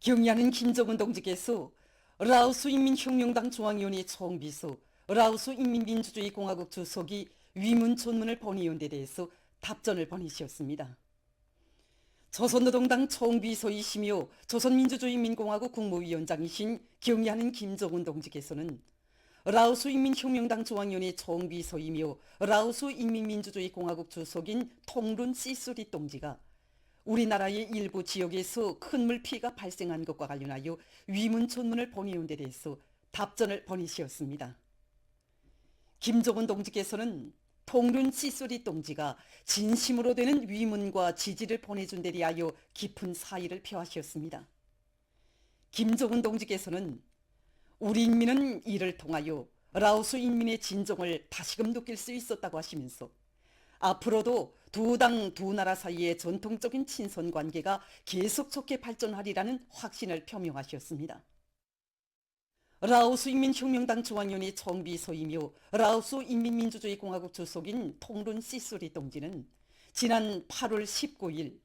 경의하는 김정은 동지께서 라오스 인민혁명당 중앙위원회 총비서, 라오스 인민민주주의공화국 주석이 위문 전문을 보내온 데 대해서 답전을 보내셨습니다. 조선노동당 총비서이시며 조선민주주의인민공화국 국무위원장이신 경의하는 김정은 동지께서는 라오스 인민혁명당 중앙위원회 총비서이며 라오스 인민민주주의공화국 주석인 통룬 시수리 동지가 우리나라의 일부 지역에서 큰 물피해가 발생한 것과 관련하여 위문 전문을 보내온 데 대해서 답전을 보내시었습니다. 김정은 동지께서는 통룬 시수리 동지가 진심으로 되는 위문과 지지를 보내준 데 대하여 깊은 사의를 표하셨습니다. 김정은 동지께서는 우리 인민은 이를 통하여 라오스 인민의 진정을 다시금 느낄 수 있었다고 하시면서 앞으로도 두 당 두 나라 사이의 전통적인 친선 관계가 계속 좋게 발전하리라는 확신을 표명하셨습니다. 라오스 인민혁명당 중앙위원회 총비서이며 라오스 인민민주주의공화국 주석인 통룬 시수리 동지는 지난 8월 19일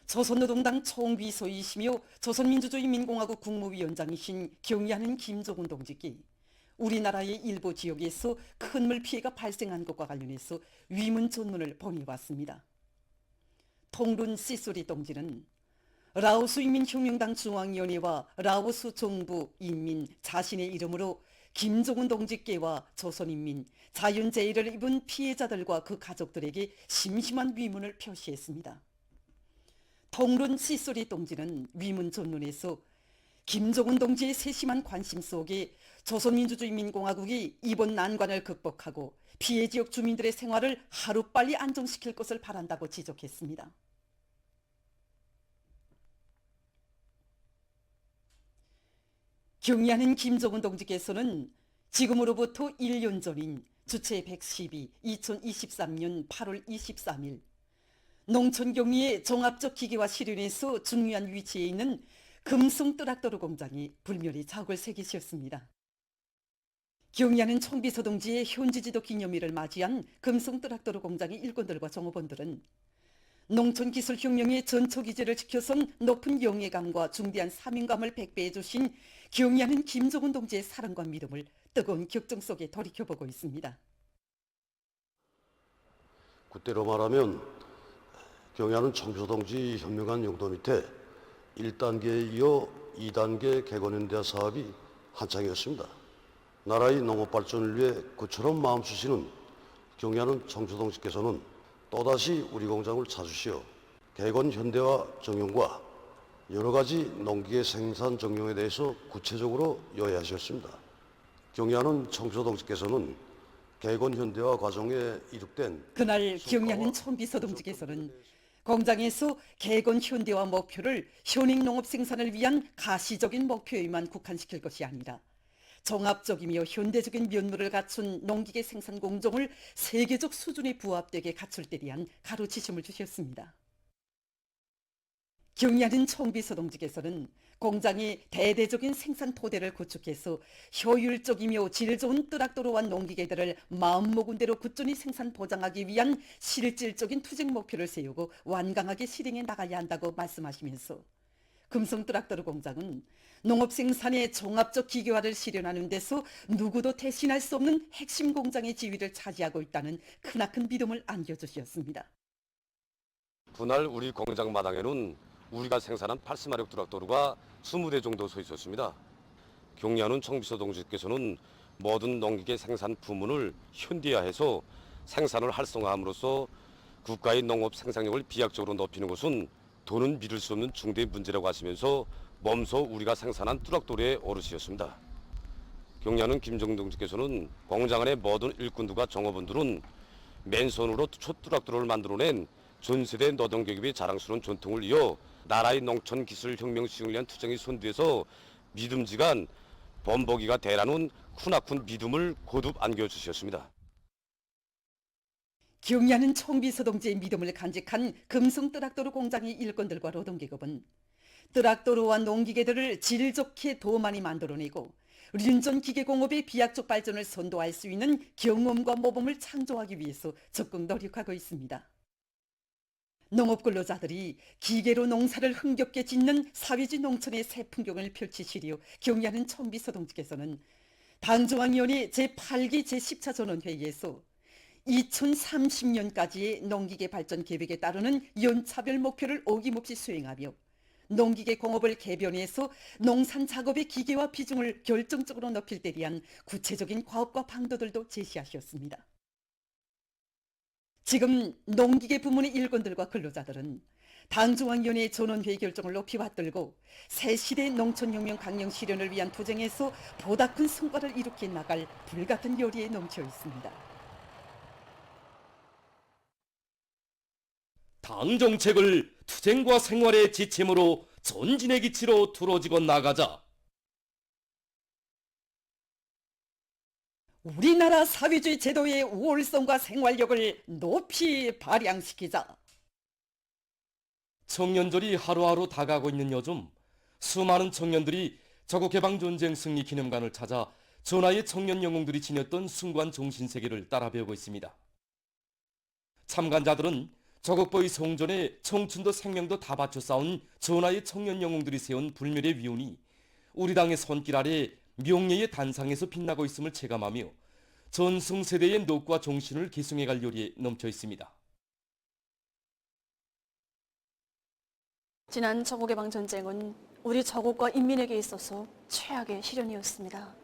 조선노동당 총비서이시며 조선민주주의인민공화국 국무위원장이신 경의하는 김정은 동지께 우리나라의 일부 지역에서 큰 물피해가 발생한 것과 관련해서 위문 전문을 보내왔습니다. 통룬 시수리 동지는 라오스 인민혁명당 중앙위원회와 라오스 정부, 인민, 자신의 이름으로 김정은 동지께와 조선인민, 자연재해를 입은 피해자들과 그 가족들에게 심심한 위문을 표시했습니다. 통룬 시수리 동지는 위문 전문에서 김정은 동지의 세심한 관심 속에 조선민주주의인민공화국이 이번 난관을 극복하고 피해 지역 주민들의 생활을 하루빨리 안정시킬 것을 바란다고 지적했습니다. 경의하는 김정은 동지께서는 지금으로부터 1년 전인 주체 112, 2023년 8월 23일 농촌경리의 종합적 기계화 실현에서 중요한 위치에 있는 금성 트락토르 공장이 불멸의 자국을 새기셨습니다. 경의하는 총비서 동지의 현지지도 기념일을 맞이한 금성 트락토르 공장의 일꾼들과 종업원들은 농촌기술혁명의 전초기제를 지켜선 높은 영예감과 중대한 사명감을 백배해 주신 경의하는 김정은 동지의 사랑과 믿음을 뜨거운 격정 속에 돌이켜보고 있습니다. 그때로 말하면 경의하는 총비서 동지 현명한 용도 밑에 1단계에 이어 2단계 개건현대화 사업이 한창이었습니다. 나라의 농업발전을 위해 그처럼 마음 쓰시는 경의하는 총비서 동지께서는 또다시 우리 공장을 찾으시어 개건현대화 정용과 여러 가지 농기계 생산 정용에 대해서 구체적으로 요해하셨습니다. 경의하는 총비서 동지께서는 개건현대화 과정에 이룩된 그날 경의하는 총비서 동지께서는 공장에서 개건 현대화 목표를 현행 농업 생산을 위한 가시적인 목표에만 국한시킬 것이 아니라 종합적이며 현대적인 면모를 갖춘 농기계 생산 공정을 세계적 수준에 부합되게 갖출 때 대한 가르치심을 주셨습니다. 경의하는 총비서 동지께서는 공장의 대대적인 생산 토대를 구축해서 효율적이며 질 좋은 트락토르와 농기계들을 마음먹은 대로 꾸준히 생산 보장하기 위한 실질적인 투쟁 목표를 세우고 완강하게 실행해 나가야 한다고 말씀하시면서 금성 트락토르 공장은 농업 생산의 종합적 기계화를 실현하는 데서 누구도 대신할 수 없는 핵심 공장의 지위를 차지하고 있다는 크나큰 믿음을 안겨주셨습니다. 그날 우리 공장 마당에는 우리가 생산한 80마력 트락토르가 20대 정도 서 있었습니다. 경의하는 총비서 동지께서는 모든 농기계 생산 부문을 현대화해서 생산을 활성화함으로써 국가의 농업 생산력을 비약적으로 높이는 것은 도는 믿을 수 없는 중대 문제라고 하시면서 몸소 우리가 생산한 트락토르에 오르시었습니다. 경의하는 김정은 동지께서는 공장 안의 모든 일꾼들과 종업원들은 맨손으로 촛트락토르를 만들어낸 전세대 노동계급의 자랑스러운 전통을 이어 나라의 농촌 기술 혁명 시행을 위한 투쟁의 선두에서 믿음직한 본보기가 되라는 크나큰 믿음을 거듭 안겨주셨습니다. 경의하는 총비서 동지의 믿음을 간직한 금성 트락토르 공장의 일꾼들과 노동계급은 트락토르와 농기계들을 질 좋게 더 많이 만들어내고 륜전 기계공업의 비약적 발전을 선도할 수 있는 경험과 모범을 창조하기 위해서 적극 노력하고 있습니다. 농업 근로자들이 기계로 농사를 흥겹게 짓는 사회주의 농촌의 새 풍경을 펼치시려 경의하는 청비서 동지께서는 당중앙위원회 제8기 제10차 전원회의에서 2030년까지의 농기계 발전 계획에 따르는 연차별 목표를 어김없이 수행하며 농기계 공업을 개변해서 농산 작업의 기계화 비중을 결정적으로 높일 데 대한 구체적인 과업과 방도들도 제시하셨습니다. 지금 농기계 부문의 일꾼들과 근로자들은 당중앙위원회 전원회의 결정을 높이 받들고 새 시대 농촌혁명 강령 실현을 위한 투쟁에서 보다 큰 성과를 이룩해 나갈 불같은 열의에 넘쳐 있습니다. 당 정책을 투쟁과 생활의 지침으로 전진의 기치로 두어지고 나가자. 우리나라 사회주의 제도의 우월성과 생활력을 높이 발扬시키자. 청년절이 하루하루 다가오고 있는 요즘 수많은 청년들이 조국개방전쟁 승리 기념관을 찾아 전하의 청년 영웅들이 지녔던 숭고한 정신세계를 따라 배우고 있습니다. 참관자들은 조국보의 성전에 청춘도 생명도 다 바쳐 싸운 전하의 청년 영웅들이 세운 불멸의 위운이 우리 당의 손길 아래 명예의 단상에서 빛나고 있음을 체감하며 전승세대의 녹과 정신을 계승해갈 요리에 넘쳐 있습니다. 지난 조국개방전쟁은 우리 조국과 인민에게 있어서 최악의 시련이었습니다.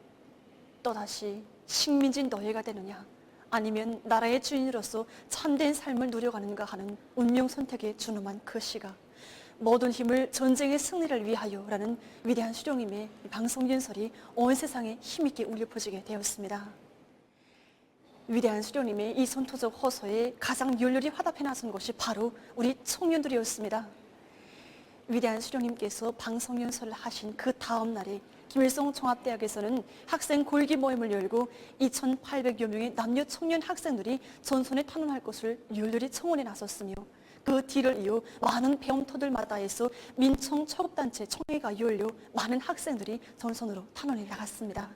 또다시 식민지 노예가 되느냐 아니면 나라의 주인으로서 참된 삶을 누려가는가 하는 운명 선택에 준엄한 그 시각, 모든 힘을 전쟁의 승리를 위하여라는 위대한 수령님의 방송연설이 온 세상에 힘있게 울려 퍼지게 되었습니다. 위대한 수령님의 이 선토적 호소에 가장 열렬히 화답해 나선 것이 바로 우리 청년들이었습니다. 위대한 수령님께서 방송연설을 하신 그 다음 날에 김일성 종합대학에서는 학생 골기 모임을 열고 2,800여 명의 남녀 청년 학생들이 전선에 탄원할 것을 열렬히 청원에 나섰으며 그 뒤를 이어 많은 배움터들마다에서 민청 초급단체 청회가 열려 많은 학생들이 전선으로 탄원에 나갔습니다.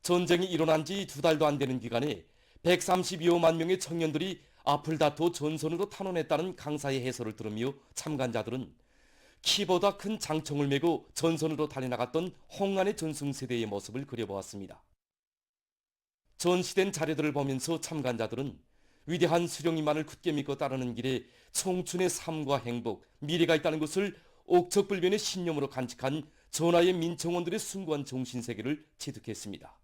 전쟁이 일어난 지 2달도 안 되는 기간에 132여만 명의 청년들이 앞을 다투어 전선으로 탄원했다는 강사의 해설을 들으며 참관자들은 키보다 큰 장총을 메고 전선으로 달려나갔던 홍안의 전승세대의 모습을 그려보았습니다. 전시된 자료들을 보면서 참관자들은 위대한 수령님만을 굳게 믿고 따르는 길에 청춘의 삶과 행복, 미래가 있다는 것을 옥석불변의 신념으로 간직한 전하의 민청원들의 숭고한 정신세계를 체득했습니다.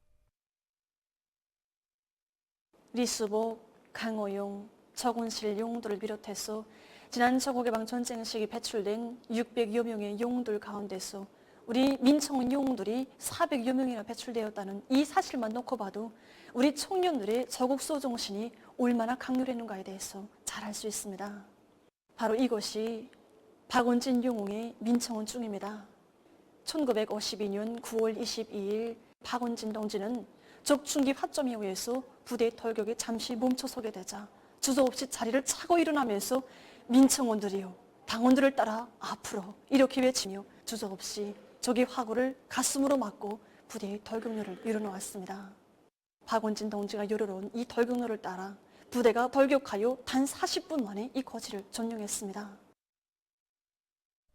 리수복, 강호용, 적운실 영웅들을 비롯해서 지난 조국개방전쟁 시기 배출된 600여 명의 영웅들 가운데서 우리 민청원 영웅들이 400여 명이나 배출되었다는 이 사실만 놓고 봐도 우리 청년들의 조국소 정신이 얼마나 강렬했는가에 대해서 잘 알 수 있습니다. 바로 이것이 박원진 영웅의 민청원 중입니다. 1952년 9월 22일 박원진 동지는 적중기 화점에 의해서 부대 돌격에 잠시 멈춰서게 되자 주저없이 자리를 차고 일어나면서 민청원들이요 당원들을 따라 앞으로 이렇게 외치며 주저없이 적의 화구를 가슴으로 맞고 부대의 돌격로를 이뤄놓았습니다. 박원진 동지가 열어놓은 이 돌격로를 따라 부대가 돌격하여 단 40분 만에 이 거지를 점령했습니다.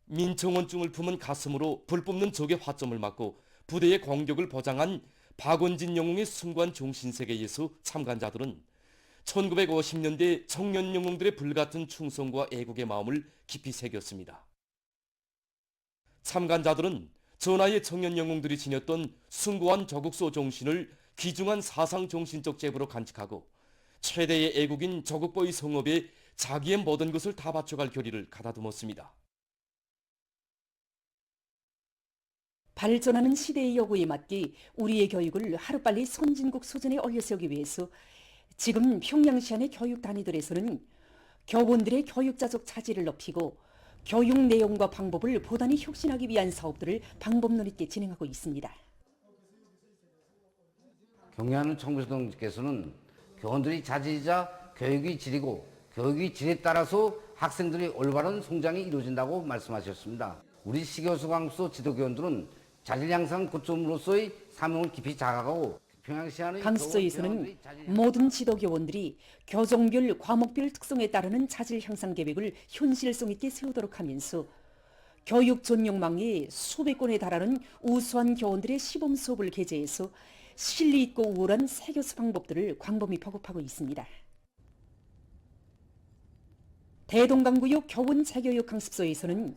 민청원증을 품은 가슴으로 불 뿜는 적의 화점을 맞고 부대의 공격을 보장한 박원진 영웅의 숭고한 정신세계에서 참관자들은 1950년대 청년 영웅들의 불같은 충성과 애국의 마음을 깊이 새겼습니다. 참관자들은 전하의 청년 영웅들이 지녔던 숭고한 조국소 정신을 귀중한 사상 정신적 제부로 간직하고 최대의 애국인 조국보의 성업에 자기의 모든 것을 다 바쳐갈 결의를 가다듬었습니다. 발전하는 시대의 요구에 맞게 우리의 교육을 하루빨리 선진국 수준에 올려세우기 위해서 지금 평양시 안의 교육 단위들에서는 교원들의 교육자적 자질을 높이고 교육 내용과 방법을 보단히 혁신하기 위한 사업들을 방법론 있게 진행하고 있습니다. 경의하는 청비서동지께서는 교원들이 자질이자 교육의 질이고 교육의 질에 따라서 학생들의 올바른 성장이 이루어진다고 말씀하셨습니다. 우리 시교수강소 지도교원들은 자질 향상 고점으로서의 사명을 깊이 자각하고 평양시안의 강습소에서는 교원들이 자질 모든 지도교원들이 교종별 과목별 특성에 따르는 자질 향상 계획을 현실성 있게 세우도록 하면서 교육 전용망에 수백 건에 달하는 우수한 교원들의 시범 수업을 게재해서 실리 있고 우월한 새 교수 방법들을 광범위 보급하고 있습니다. 대동강구역 교원 재교육 강습소에서는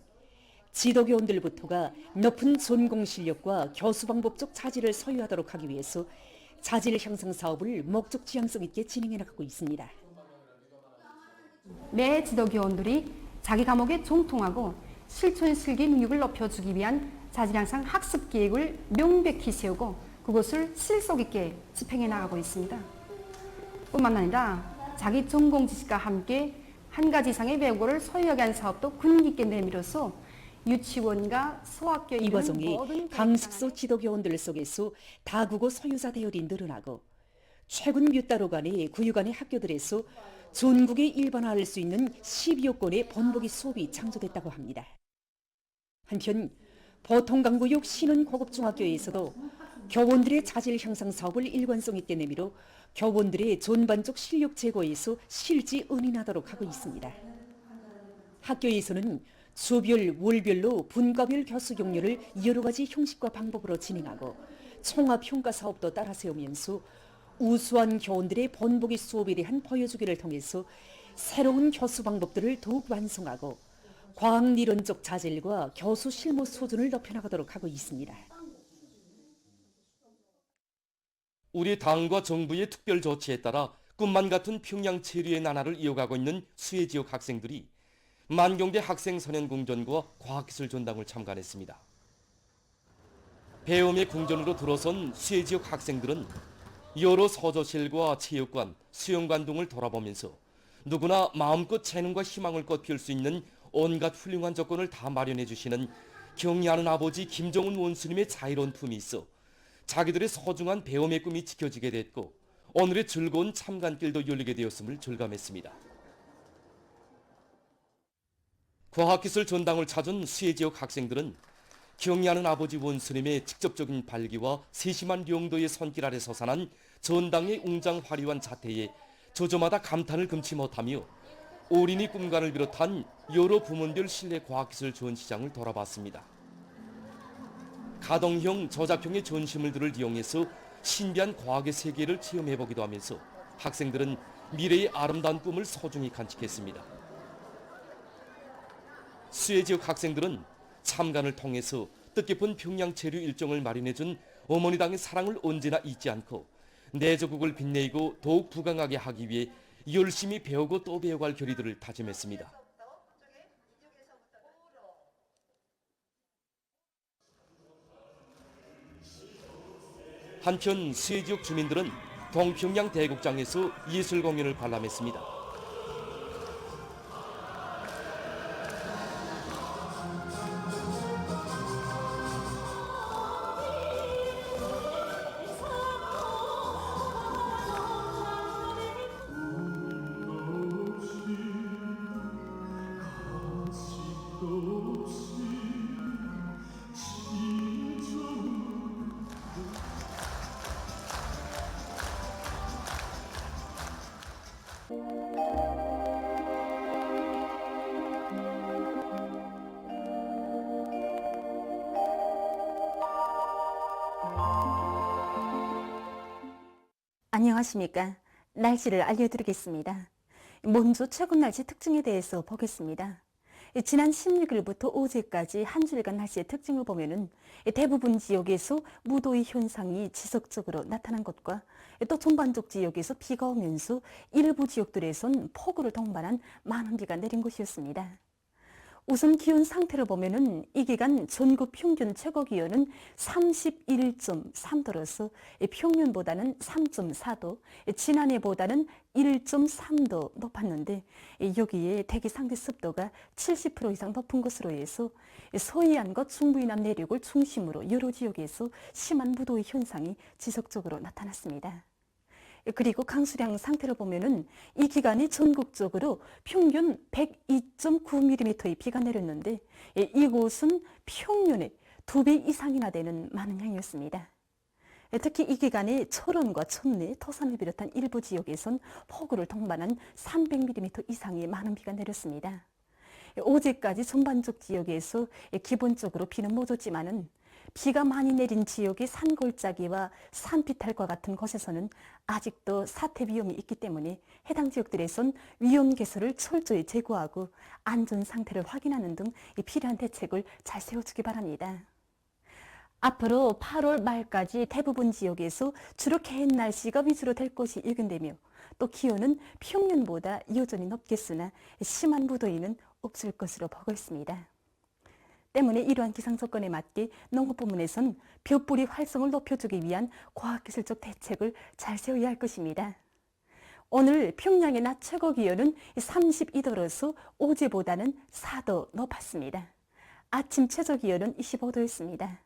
지도교원들부터가 높은 전공 실력과 교수 방법적 자질을 소유하도록 하기 위해서 자질 향상 사업을 목적 지향성 있게 진행해 나가고 있습니다. 매 지도교원들이 자기 과목에 종통하고 실천 실기 능력을 높여주기 위한 자질 향상 학습 계획을 명백히 세우고 그것을 실속 있게 집행해 나가고 있습니다. 뿐만 아니라 자기 전공 지식과 함께 한 가지 이상의 외국어를 소유하게 한 사업도 근기 있게 내밀어서 유치원과 소학교에 이 이르는 과정이 모든 강습소 지도교원들 속에서 다국어 소유자 대열이 늘어나고 최근 몇 달여 간의 구유간의 학교들에서 전국에 일반화할 수 있는 12여 건의 번복이 수업이 창조됐다고 합니다. 한편 보통강구역 신흥고급중학교에서도 교원들의 자질 향상 사업을 일관성 있게 내밀어 교원들의 전반적 실력 제고에서 실지 은인하도록 하고 있습니다. 학교에서는 주별, 월별로 분과별 교수 격려를 여러 가지 형식과 방법으로 진행하고 총합평가 사업도 따라 세우면서 우수한 교원들의 번복이 수업에 대한 보여주기를 통해서 새로운 교수 방법들을 더욱 완성하고 과학리론적 자질과 교수 실무 수준을 높여나가도록 하고 있습니다. 우리 당과 정부의 특별 조치에 따라 꿈만 같은 평양 체류의 나날을 이어가고 있는 수해 지역 학생들이 만경대 학생선연궁전과 과학기술 전당을 참관했습니다. 배움의 궁전으로 들어선 수해 지역 학생들은 여러 서조실과 체육관, 수영관 등을 돌아보면서 누구나 마음껏 재능과 희망을 꽃피울 수 있는 온갖 훌륭한 조건을 다 마련해 주시는 경의하는 아버지 김정은 원수님의 자애로운 품이 있어 자기들의 소중한 배움의 꿈이 지켜지게 됐고 오늘의 즐거운 참관길도 열리게 되었음을 절감했습니다. 과학기술 전당을 찾은 수해 지역 학생들은 경의하는 아버지 원수님의 직접적인 발기와 세심한 용도의 손길 아래 솟아난 전당의 웅장 화려한 자태에 조조마다 감탄을 금치 못하며 어린이 꿈관을 비롯한 여러 부문별 실내 과학기술 전시장을 돌아봤습니다. 가동형, 저작형의 전시물들을 이용해서 신비한 과학의 세계를 체험해보기도 하면서 학생들은 미래의 아름다운 꿈을 소중히 간직했습니다. 수해 지역 학생들은 참관을 통해서 뜻깊은 평양 체류 일정을 마련해준 어머니 당의 사랑을 언제나 잊지 않고 내조국을 빛내고 더욱 부강하게 하기 위해 열심히 배우고 또 배워갈 결의들을 다짐했습니다. 한편 수해 지역 주민들은 동평양 대국장에서 예술 공연을 관람했습니다. 안녕하십니까. 날씨를 알려드리겠습니다. 먼저 최근 날씨 특징에 대해서 보겠습니다. 지난 16일부터 어제까지 한 주일간 날씨의 특징을 보면은 대부분 지역에서 무더위 현상이 지속적으로 나타난 것과 또 전반적 지역에서 비가 오면서 일부 지역들에선 폭우를 동반한 많은 비가 내린 것이었습니다. 우선 기온 상태를 보면은 이 기간 전국 평균 최고 기온은 31.3도로서 평년보다는 3.4도, 지난해보다는 1.3도 높았는데 여기에 대기 상대 습도가 70% 이상 높은 것으로 해서 서해안과 중부이남 내륙을 중심으로 여러 지역에서 심한 무더위 현상이 지속적으로 나타났습니다. 그리고 강수량 상태를 보면은 이 기간에 전국적으로 평균 102.9mm의 비가 내렸는데 이곳은 평년의 2배 이상이나 되는 많은 양이었습니다. 특히 이 기간에 철원과 천내, 토산을 비롯한 일부 지역에선 폭우를 동반한 300mm 이상의 많은 비가 내렸습니다. 어제까지 전반적 지역에서 기본적으로 비는 못 줬지만은 비가 많이 내린 지역의 산골짜기와 산비탈과 같은 곳에서는 아직도 사태 위험이 있기 때문에 해당 지역들에선 위험 개소를 철저히 제거하고 안전 상태를 확인하는 등 필요한 대책을 잘 세워주기 바랍니다. 앞으로 8월 말까지 대부분 지역에서 주로 개인 날씨가 위주로 될 것이 예견되며 또 기온은 평년보다 여전히 높겠으나 심한 무더위는 없을 것으로 보고 있습니다. 때문에 이러한 기상 조건에 맞게 농업부문에선 벼뿌리 활성을 높여주기 위한 과학기술적 대책을 잘 세워야 할 것입니다. 오늘 평양의 낮 최고 기온은 32도로서 어제보다는 4도 높았습니다. 아침 최저 기온은 25도였습니다.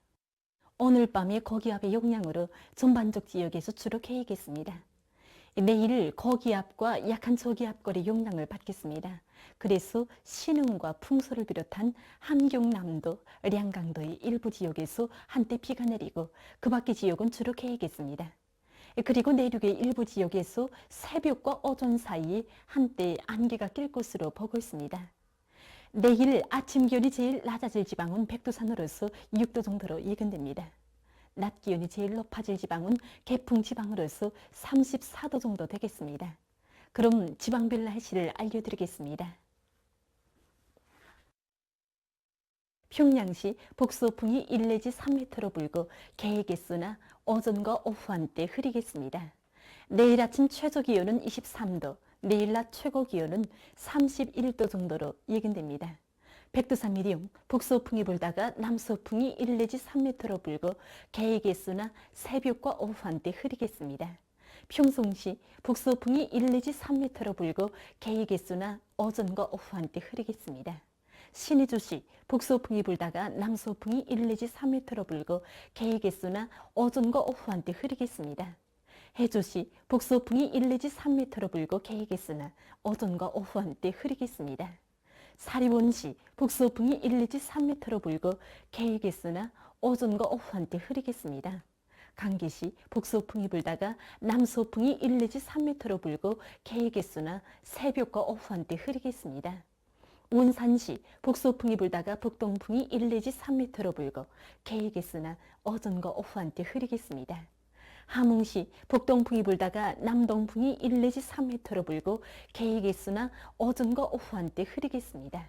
오늘 밤의 고기압의 영향으로 전반적 지역에서 주로 개이겠습니다. 내일 고기압과 약한 저기압골의 영향을 받겠습니다. 그래서 신흥과 풍소를 비롯한 함경남도, 량강도의 일부 지역에서 한때 비가 내리고 그 밖의 지역은 주로 개이겠습니다. 그리고 내륙의 일부 지역에서 새벽과 오전 사이에 한때 안개가 낄 것으로 보고 있습니다. 내일 아침 기온이 제일 낮아질 지방은 백두산으로서 6도 정도로 예견됩니다. 낮 기온이 제일 높아질 지방은 개풍 지방으로서 34도 정도 되겠습니다. 그럼 지방별 날씨를 알려드리겠습니다. 평양시 북서풍이 1 내지 3m로 불고 개의 개수나 오전과 오후 한때 흐리겠습니다. 내일 아침 최저 기온은 23도, 내일 낮 최고 기온은 31도 정도로 예견됩니다. 백두산 미령 북서풍이 불다가 남서풍이 1 내지 3m로 불고 개의 개수나 새벽과 오후 한때 흐리겠습니다. 평송시 북서풍이 1 내지 3m로 불고 개의 개수나 오전과 오후 한때 흐리겠습니다. 신의주시 북서풍이 불다가 남서풍이 1 내지 3m로 불고 개의 개수나 오전과 오후 한때 흐리겠습니다. 해주시 북서풍이 1 내지 3m로 불고 개의 개수나 오전과 오후 한때 흐리겠습니다. 사리원시 북서풍이 1 내지 3m로 불고 개의 개수나 오전과 오후 한때 흐리겠습니다. 강기시 북서풍이 불다가 남서풍이 1 내지 3m로 불고 개의 개수나 새벽과 오후 한때 흐리겠습니다. 운산시 북서풍이 불다가 북동풍이 1 내지 3m로 불고 개의 개수나 오전과 오후 한때 흐리겠습니다. 함흥시 북동풍이 불다가 남동풍이 1 내지 3m로 불고 개의 개수나 오전과 오후 한때 흐리겠습니다.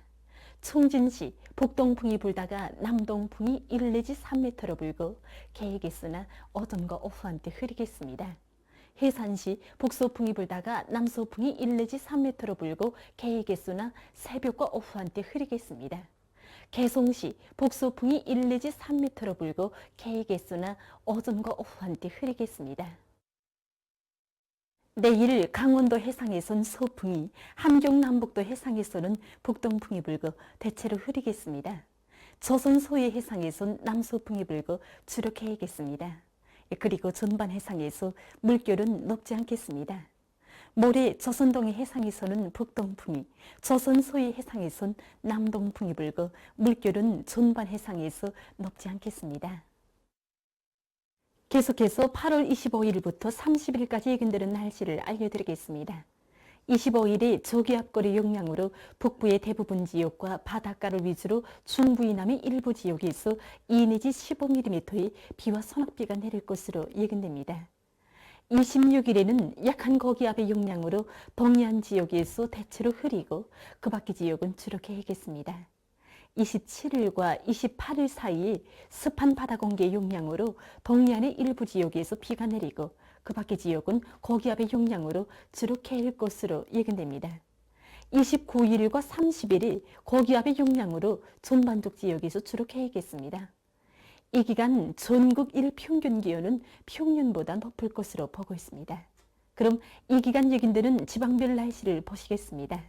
청진시 북동풍이 불다가 남동풍이 1 내지 3m로 불고 개의 개수나 오전과 오후 한때 흐리겠습니다. 해산시 북서풍이 불다가 남서풍이 1 내지 3m로 불고 개의 개수나 새벽과 오후 한때 흐리겠습니다. 개송시 북서풍이 1 내지 3m로 불고 개의 개수나 오전과 오후 한때 흐리겠습니다. 내일 강원도 해상에선 서풍이, 함경남북도 해상에서는 북동풍이 불고 대체로 흐리겠습니다. 조선 서해 해상에선 남서풍이 불고 주로 개이겠습니다. 그리고 전반 해상에서 물결은 높지 않겠습니다. 모레 조선동해 해상에서는 북동풍이, 조선 서해 해상에선 남동풍이 불고 물결은 전반 해상에서 높지 않겠습니다. 계속해서 8월 25일부터 30일까지 예견되는 날씨를 알려드리겠습니다. 25일에 저기압골의 영향으로 북부의 대부분 지역과 바닷가를 위주로 중부 이남의 일부 지역에서 2 내지 15mm의 비와 소낙비가 내릴 것으로 예견됩니다. 26일에는 약한 고기압의 영향으로 동해안 지역에서 대체로 흐리고 그 밖의 지역은 주로 개이겠습니다. 27일과 28일 사이에 습한 바다 공기의 영향으로 동해안의 일부 지역에서 비가 내리고 그 밖의 지역은 고기압의 영향으로 주로 개일 것으로 예견됩니다. 29일과 30일이 고기압의 영향으로 전반적 지역에서 주로 개이겠습니다. 이 기간 전국 일평균 기온은 평년보다 높을 것으로 보고 있습니다. 그럼 이 기간 예견되는 지방별 날씨를 보시겠습니다.